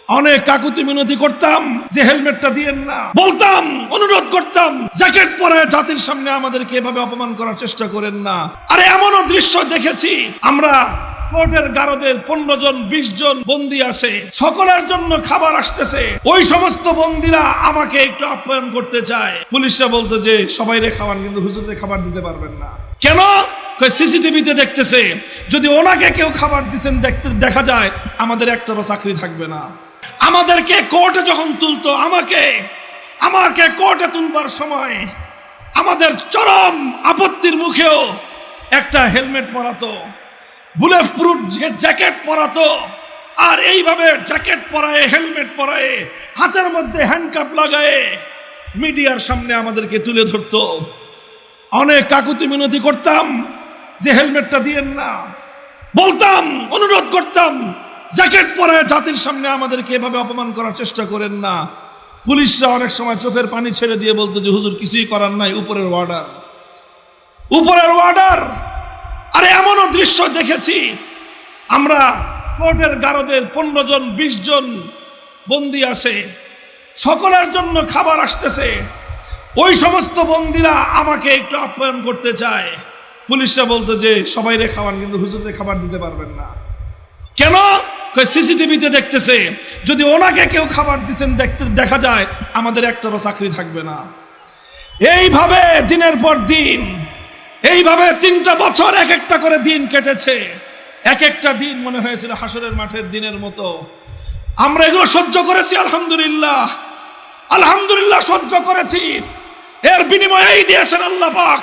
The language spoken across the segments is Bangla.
অনেক কাকুতি মিনতি করতাম যে হেলমেটটা দিয়েন না, বলতাম, অনুরোধ করতাম, জ্যাকেট পরে জাতির সামনে আমাদেরকে এভাবে অপমান করার চেষ্টা করেন না। আরে এমনও দৃশ্য দেখেছি, আমরা কোর্টের গারদে 15 জন 20 জন বন্দী আছে, সকলের জন্য খাবার আসতেছে, ওই সমস্ত বন্দীরা আমাকে একটু আপ্যায়ন করতে চায়, পুলিশরা বলতো যে সবাইরে খাওয়ান, কিন্তু হুজুরদের খাবার দিতে পারবেন না। কেন? সিসিটিভিতে দেখতেছে, যদি ওনাকে কেউ খাবার দিচ্ছেন দেখা যায়, আমাদের একটারও চাকরি থাকবে না। আমাদেরকে কোর্টে যখন তুলতো, আমাকে কোর্টে তুলবার সময় আমাদের চরম আপত্তির মুখেও একটা হেলমেট পরাতো, বুলেট প্রুফ জ্যাকেট পরাতো, আর এইভাবে জ্যাকেট পরায়, হেলমেট পরায়, হাতের মধ্যে হ্যান্ডকাপ লাগায় মিডিয়ার সামনে আমাদেরকে তুলে ধরতো। অনেক কাকুতি মিনতি করতাম যে হেলমেটটা দিয়েন না, বলতাম, অনুরোধ করতাম, জ্যাকেট পরে জাতির সামনে আমাদেরকে এভাবে অপমান করার চেষ্টা করেন না। পুলিশরা অনেক সময় চোখের পানি ছেড়ে দিয়ে বলতো যে হুজুর কিছুই করার নাই, উপরের অর্ডার, উপরের অর্ডার। আরে এমনও দৃশ্য দেখেছি, আমরা কোর্টের গারদে 15 জন 20 জন বন্দী আছে, সকলের জন্য খাবার আসতেছে, ওই সমস্ত বন্দীরা আমাকে একটু আপ্যায়ন করতে চায়, পুলিশরা বলতো যে সবাইরে খাওয়ান, কিন্তু হুজুরদের খাবার দিতে পারবেন না। কেন? সিসিটিভিতে দেখতেছে, যদি ওনাকে কেউ খাবার দিচ্ছেন দেখা যায়, আমাদের একটারও চাকরি থাকবে না। এইভাবে দিনের পর দিন, এইভাবে 3টা বছর এক একটা করে দিন কেটেছে, এক একটা দিন মনে হয়েছিল হাসরের মাঠের দিনের মতো। আমরা এগুলো সহ্য করেছি, আলহামদুলিল্লাহ, আলহামদুলিল্লাহ সহ্য করেছি। এর বিনিময়েই দিয়েছেন আল্লাহ পাক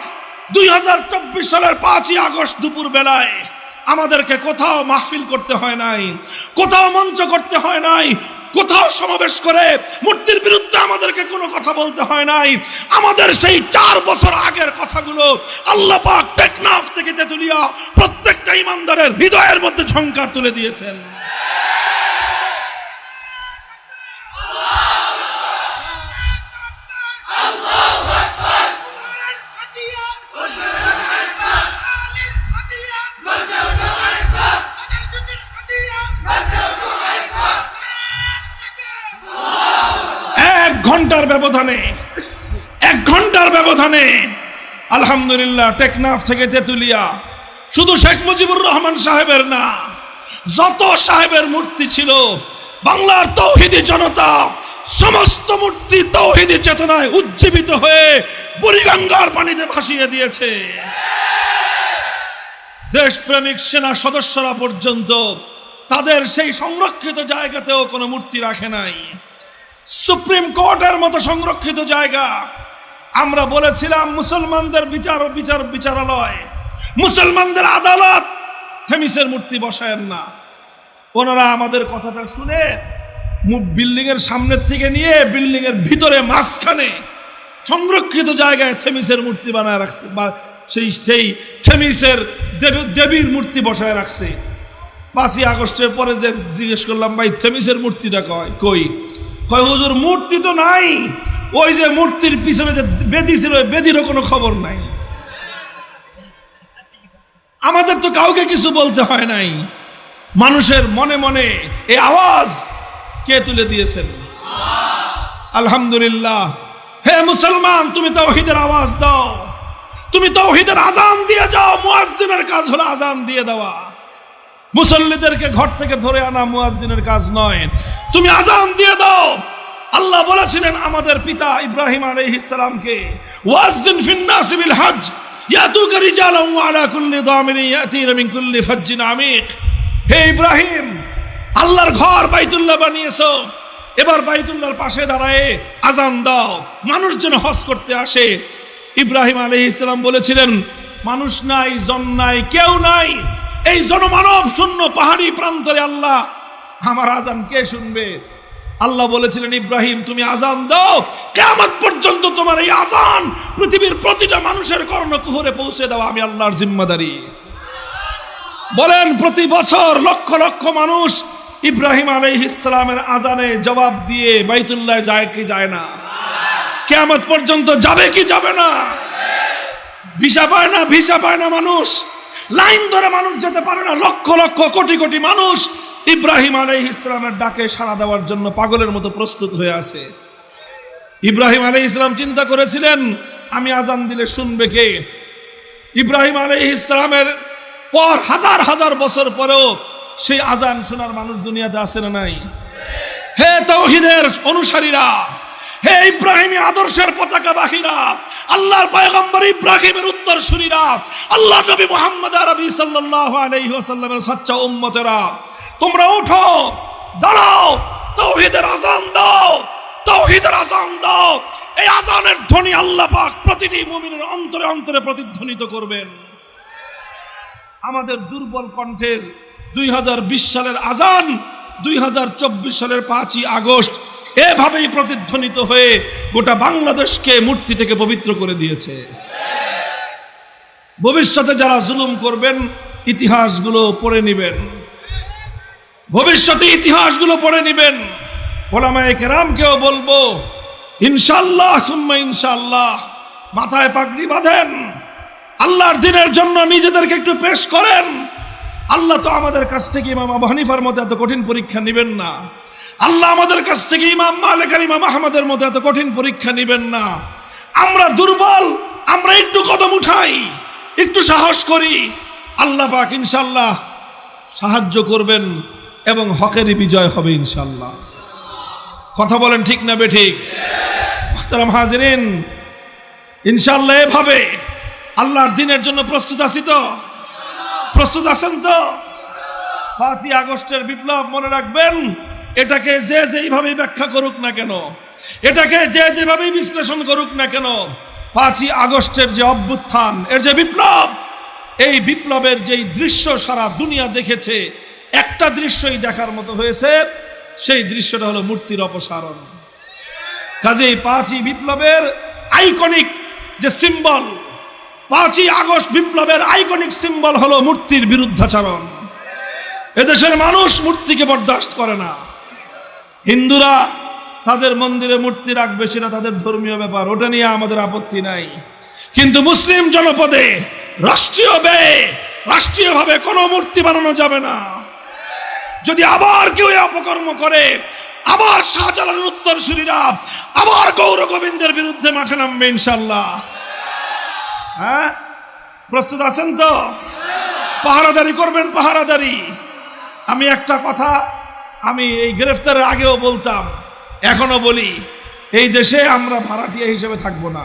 2024 সালের 5ই আগস্ট দুপুর বেলায় আমাদেরকে কোথাও মাহফিল করতে হয় নাই, কোথাও মঞ্চ করতে হয় নাই, কোথাও সমাবেশ করে মূর্তির বিরুদ্ধে আমাদেরকে কোনো কথা বলতে হয় নাই। আমাদের সেই 4 বছর আগের কথাগুলো আল্লাহ পাক টেকনাফ থেকে তেতুলিয়া প্রত্যেকটা ইমানদারের হৃদয়ের মধ্যে ঝংকার তুলে দিয়েছেন। এক ঘন্টার ব্যবধানে আলহামদুলিল্লাহ টেকনাফ থেকে তেতুলিয়া শুধু শেখ মুজিবুর রহমান সাহেবের না, যত সাহেবের মূর্তি ছিল, বাংলার তৌহিদি জনতা সমস্ত মূর্তি তৌহিদি চেতনায় উজ্জীবিত হয়ে বুড়িগঙ্গার পানিতে ভাসিয়ে দিয়েছে। দেশপ্রেমিক সেনা সদস্যরা পর্যন্ত তাদের সেই সংরক্ষিত জায়গাতেও কোনো মূর্তি রাখে নাই। সুপ্রিম কোর্টের মতো সংরক্ষিত জায়গা, আমরা বলেছিলাম মুসলমানদের বিচারালয়, মুসলমানদের আদালত, থেমিসের মূর্তি বসায়েন না। ওনারা আমাদের কথাটা শুনে বিল্ডিং এর সামনের থেকে নিয়ে বিল্ডিং এর ভিতরে মাঝখানে সংরক্ষিত জায়গায় থেমিসের মূর্তি বানায় রাখছে, বা সেই থেমিসের দেবীর মূর্তি বসায় রাখছে। 5ই আগস্টের পরে যে জিজ্ঞেস করলাম, ভাই থেমিসের মূর্তিটা কই? কয় হুজুর মূর্তি তো নাই, ওই যে মূর্তির পিছনে যে বেদি ছিল, ওই বেদিরও কোনো খবর নাই। আমাদের তো কাউকে কিছু বলতে হয় নাই, মানুষের মনে মনে এই আওয়াজ কে তুলে দিয়েছেন? আলহামদুলিল্লাহ। হে মুসলমান, তুমি তাওহীদের আওয়াজ দাও, তুমি তাওহীদের আজান দিয়ে যাও। মুয়াজ্জিনের কাজ হলো আজান দিয়ে দেওয়া, মুসল্লিদেরকে ঘর থেকে ধরে আনা মুয়াজ্জিনের কাজ নয়। তুমি আজান দিয়ে দাও। আল্লাহ বলেছিলেন আমাদের পিতা ইব্রাহিম আলাইহিস সালামকে, ওয়াজ্জিন ফিন নাস বিল হজ ইয়াতুকা রিজালান ওয়া আলা কুল্লি দামিরিন ইয়াতিনা মিন কুল্লি ফাজ্জিন আমিক। হে ইব্রাহিম, আল্লাহর ঘর বাইতুল্লাহ বানিয়েছো, এবার বাইতুল্লাহর পাশে দাঁড়ায় আজান দাও, মানুষ যেন হজ করতে আসে। ইব্রাহিম আলাইহিস সালাম বলেছিলেন, মানুষ নাই, জন নাই, কেউ নাই, এই জনমানব শূন্য পাহাড়ি প্রান্তরে আল্লাহ আমার আজান কে শুনবে? আল্লাহ বলেছিলেন, ইব্রাহিম তুমি আজান দাও, কিয়ামত পর্যন্ত তোমার এই আজান পৃথিবীর প্রতিটা মানুষের কর্ণকুহরে পৌঁছে দেওয়া আমি আল্লাহর জিম্মাদারি। বলেন, প্রতি বছর লক্ষ লক্ষ মানুষ ইব্রাহিম আলাইহিস সালামের আজানে জবাব দিয়ে বাইতুল্লাহ যায় কি যায় না? কিয়ামত পর্যন্ত যাবে কি যাবে না? ভিসা পায় না মানুষ, লাইন ধরে মানুষ যেতে পারে না, লক্ষ লক্ষ কোটি কোটি মানুষ ইব্রাহিম আলাইহিস সালামের ডাকে সাড়া দেওয়ার জন্য পাগলের মতো প্রস্তুত হয়ে আছে। ইব্রাহিম আলাইহিস সালাম চিন্তা করেছিলেন, আমি আজান দিলে শুনবে কে? ইব্রাহিম আলাইহিস সালামের পর হাজার হাজার বছর পরেও সেই আজান শোনার মানুষ দুনিয়াতে আছে না নাই? হে তাওহীদের অনুসারীরা, হে ইব্রাহিমী আদর্শের পতাকাবাহীরা, আল্লাহর পয়গম্বর ইব্রাহিমের উত্তরসূরিরা, আল্লাহর নবী মুহাম্মদ আরবি সাল্লাল্লাহু আলাইহি ওয়াসাল্লামের সচ্চা উম্মতেরা, তোমরা উঠো, দাঁড়াও, তাওহীদের আজান দাও, তাওহীদের আজান দাও। এই আজানের ধ্বনি আল্লাহ পাক প্রতিটি মুমিনের অন্তরে অন্তরে প্রতিধ্বনিত করবেন। আমাদের দুর্বল কণ্ঠের 2020 সালের আজান 2024 সালের 5ই আগস্ট এভাবেই প্রতিধ্বনিত হয়ে গোটা বাংলাদেশকে মূর্তি থেকে পবিত্র করে দিয়েছে। ভবিষ্যতে যারা জুলুম করবেন ইতিহাসগুলো পড়ে নেবেন, ভবিষ্যতে ইতিহাসগুলো পড়ে নেবেন। ওলামায়ে কেরামকেও বলবো, ইনশাআল্লাহ সুম্মা ইনশাআল্লাহ মাথায় পাগড়ি বাঁধেন, আল্লাহর দিনের জন্য নিজেদেরকে একটু পেশ করেন। আল্লাহ তো আমাদের কাছ থেকে ইমাম আবু হানিফার মতো এত কঠিন পরীক্ষা নেবেন না। আল্লাহ আমাদের কাছ থেকে ইমাম মালিক আর ইমাম আহমদের মতো এত কঠিন পরীক্ষা নেবেন না। আমরা দুর্বল, আমরা একটু কদম উঠাই, একটু সাহস করি, আল্লাহ পাক ইনশাআল্লাহ সাহায্য করবেন এবং হকেরই বিজয় হবে ইনশাআল্লাহ। কথা বলেন ঠিক না বেঠিক? মুহতারাম হাজিরিন, ইনশাআল্লাহ এভাবে আল্লাহর দিনের জন্য প্রস্তুত আছি তো? প্রস্তুত আছেন তো? 5ই আগস্টের বিপ্লব মনে রাখবেন, এটাকে যে যেইভাবে ব্যাখ্যা করুক না কেন, এটাকে যে যেভাবে বিশ্লেষণ করুক না কেন, 5ই আগস্টের যে অভ্যুত্থান, এর যে বিপ্লব, এই বিপ্লবের যেই দৃশ্য সারা দুনিয়া দেখেছে, একটা দৃশ্যই দেখার মতো হয়েছে, সেই দৃশ্যটা হলো মূর্তির অপসারণ। কাজেই 5ই বিপ্লবের আইকনিক যে সিম্বল, 5ই আগস্ট বিপ্লবের আইকনিক সিম্বল হলো মূর্তির বিরুদ্ধাচরণ। এদেশের মানুষ মূর্তিকে বরদাস্ত করে না। হিন্দুরা তাদের মন্দিরে মূর্তি রাখবে, সেটা তাদের ধর্মীয় ব্যাপার, ওটা নিয়ে আমাদের আপত্তি নাই। কিন্তু মুসলিম জনপদে রাষ্ট্রীয় ব্যয়ে রাষ্ট্রীয়ভাবে কোনো মূর্তি বানানো যাবে না। যদি আবার কেউ অপকর্ম করে, আবার শাহজালালের উত্তরসূরিরা আবার গৌর গোবিন্দের বিরুদ্ধে মাঠে নামবে ইনশাআল্লাহ। হ্যাঁ, প্রস্তুত আছেন তো? পাহারাদারি করবেন, পাহারাদারি। আমি একটা কথা আমি এই গ্রেফতারের আগেও বলতাম, এখনো বলি, এই দেশে আমরা ভাড়াটিয়া হিসেবে থাকবো না।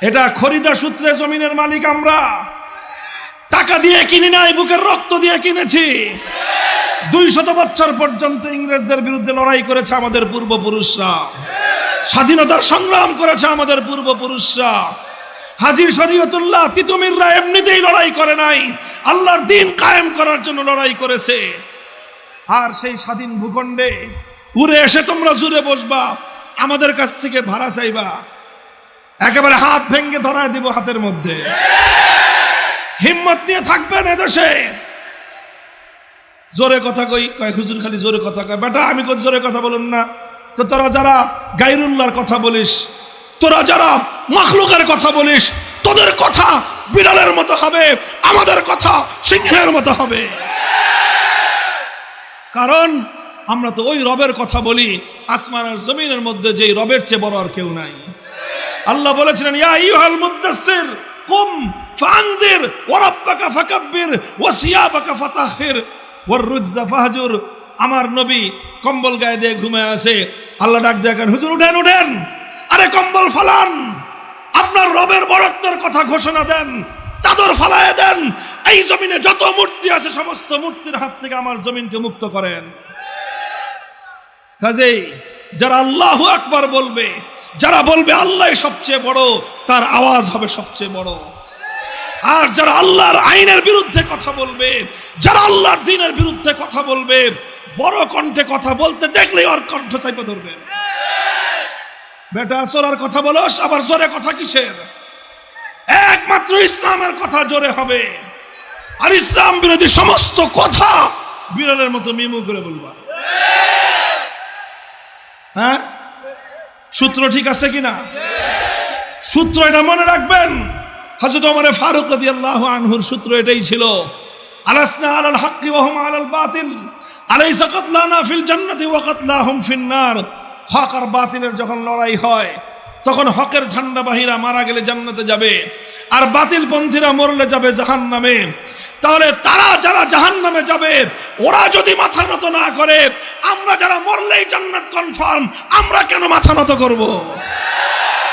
এটা খরিদা সূত্রে জমিনের মালিক আমরা। টাকা দিয়ে কিনি নাই, বুকের রক্ত দিয়ে কিনেছি। 200 বছর পর্যন্ত ইংরেজদের বিরুদ্ধে লড়াই করেছে আমাদের পূর্বপুরুষরা, স্বাধীনতার সংগ্রাম করেছে আমাদের পূর্বপুরুষরা। হাজী শরীয়তুল্লাহ তিতুমিররা এমনিতেই লড়াই করে নাই, আল্লাহর দ্বীন কায়েম করার জন্য লড়াই করেছে। আর সেই স্বাধীন ভূখণ্ডে উড়ে এসে তোমরা জুড়ে বসবা, আমাদের কাছ থেকে ভাড়া চাইবা, একেবারে হাত ভেঙ্গে ধরায় দিব হাতের মধ্যে। হিম্মত নিয়ে থাকবেন এদেশে। জোরে কথা কই, কয় হুজুর খালি জোরে কথা কয়। বেটা আমি কই জোরে কথা বলুন না তো? তোরা যারা গায়রুল্লাহর কথা বলিস, তোরা যারা মাখলুকের কথা বলিস, তোদের কথা বিড়ালের মতো হবে, আমাদের কথা সিংহের মতো হবে। কারণ আমরা তো ওই রবের কথা বলি, আসমান আর জমিনের মধ্যে যেই রবের চেয়ে বড় আর কেউ নাই। আল্লাহ বলেছিলেন, ইয়া আইয়ুহাল মুদ্দাসসির কুম ফানজির ওয়া রাব্বাকা ফাকাব্বির ওয়া সিয়াবাকা ফাতাহহির ওয়ার রুজজা ফাহজুর। আমার নবী কম্বল গায়ে দিয়ে ঘুমায় আছে, আল্লাহ ডাক দেন, হুজুর উঠেন উঠেন, আরে কম্বল ফালান, আপনার রবের বরত্বের কথা ঘোষণা দেন, চাদর ফালায় দেন, এই জমিনে যত মূর্তি আছে সমস্ত মূর্তির হাত থেকে আমার জমিনকে মুক্ত করেন। কাজেই যারা আল্লাহু আকবার বলবে, যারা বলবে আল্লাহ সবচেয়ে বড়, তার আওয়াজ হবে সবচেয়ে বড়। আর যারা আল্লাহর আইনের বিরুদ্ধে কথা বলবে, যারা আল্লাহর দ্বীনের বিরুদ্ধে কথা বলবে, বড় কণ্ঠে কথা বলতে দেখলেই ওর কণ্ঠ চাইপে ধরবে। বেটা চোরার কথা বলস, আবার জোরে কথা কিসের? একমাত্র ইসলামের কথা জোরে হবে, আর ইসলাম বিরোধী সমস্ত কথা বিড়ালের মতো মিমু করে বলবা। হ্যাঁ, সূত্র ঠিক আছে কিনা? সূত্র এটা মনে রাখবেন। হযরত ওমর ফারুক রাদিয়াল্লাহু আনহুর সূত্র এটাই ছিল, আলাসনা আলাল হাক্কি ওয়া হুম আলাল বাতিল আলাইসা কাতলানা ফিল জান্নাতি ওয়া কাতলাহুম ফিন নার। হক আর বাতিলের যখন লড়াই হয় তখন হকের ঝান্ডাবাহীরা মারা গেলে জান্নাতে যাবে, আর বাতিলপন্থীরা মরলে যাবে জাহান্নামে। তাহলে তারা যারা জাহান্নামে যাবে, ওরা যদি মাথা নত না করে, আমরা যারা মরলেই জান্নাত কনফার্ম, আমরা কেন মাথা নত করব?